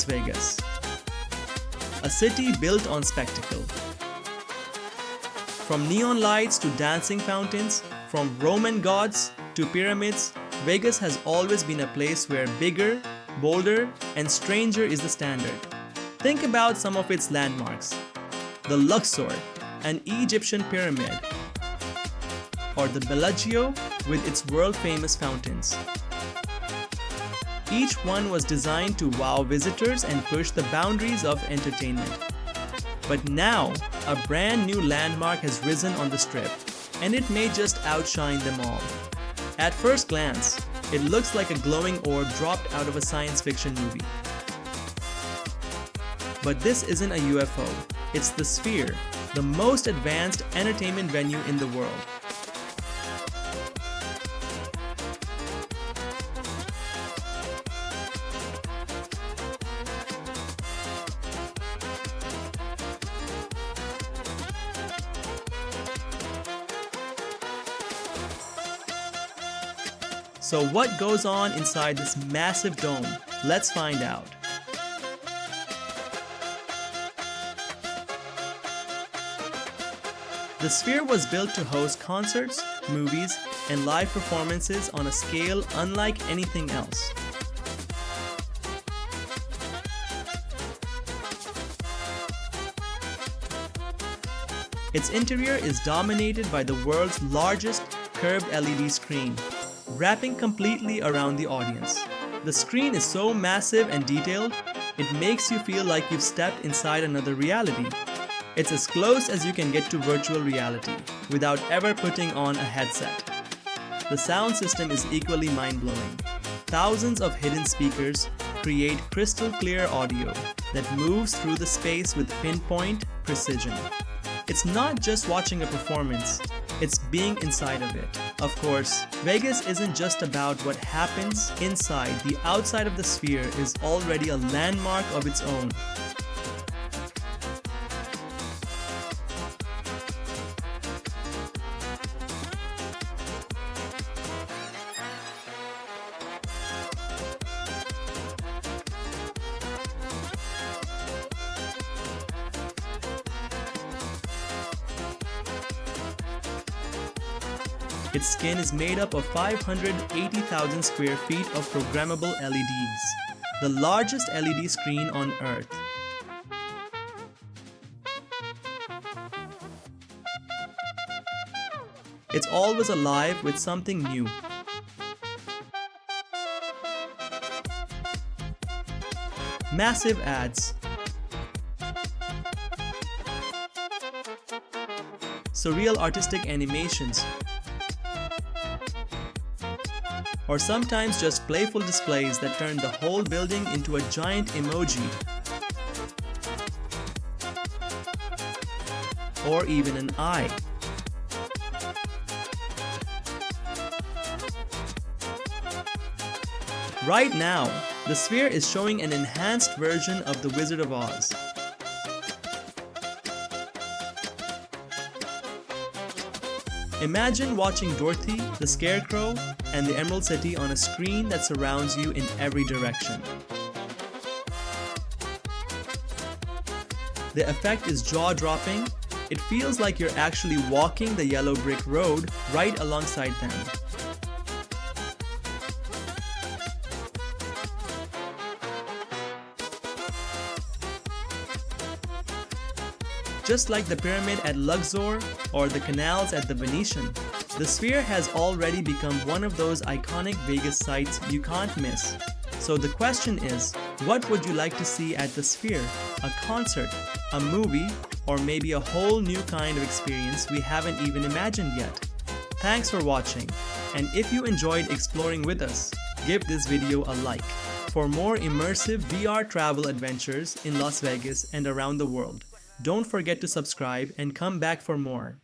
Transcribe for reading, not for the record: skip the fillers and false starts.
Vegas, a city built on spectacle. From neon lights to dancing fountains, from Roman gods to pyramids, Vegas has always been a place where bigger, bolder, and stranger is the standard. Think about some of its landmarks: the Luxor, an Egyptian pyramid, or the Bellagio with its world-famous fountains. Each one was designed to wow visitors and push the boundaries of entertainment. But now, a brand new landmark has risen on the Strip, and it may just outshine them all. At first glance, it looks like a glowing orb dropped out of a science fiction movie. But this isn't a UFO, it's the Sphere, the most advanced entertainment venue in the world. So what goes on inside this massive dome? Let's find out. The Sphere was built to host concerts, movies, and live performances on a scale unlike anything else. Its interior is dominated by the world's largest curved LED screen, wrapping completely around the audience. The screen is so massive and detailed, it makes you feel like you've stepped inside another reality. It's as close as you can get to virtual reality without ever putting on a headset. The sound system is equally mind-blowing. Thousands of hidden speakers create crystal clear audio that moves through the space with pinpoint precision. It's not just watching a performance, it's being inside of it. Of course, Vegas isn't just about what happens inside. The outside of the Sphere is already a landmark of its own. Its skin is made up of 580,000 square feet of programmable LEDs, the largest LED screen on Earth. It's always alive with something new. Massive ads, surreal artistic animations, or sometimes just playful displays that turn the whole building into a giant emoji, or even an eye. Right now, the Sphere is showing an enhanced version of The Wizard of Oz. Imagine watching Dorothy, the Scarecrow, and the Emerald City on a screen that surrounds you in every direction. The effect is jaw-dropping. It feels like you're actually walking the yellow brick road right alongside them. Just like the pyramid at Luxor or the canals at the Venetian, the Sphere has already become one of those iconic Vegas sites you can't miss. So the question is, what would you like to see at the Sphere? A concert, a movie, or maybe a whole new kind of experience we haven't even imagined yet? Thanks for watching, and if you enjoyed exploring with us, give this video a like. For more immersive VR travel adventures in Las Vegas and around the world, don't forget to subscribe and come back for more.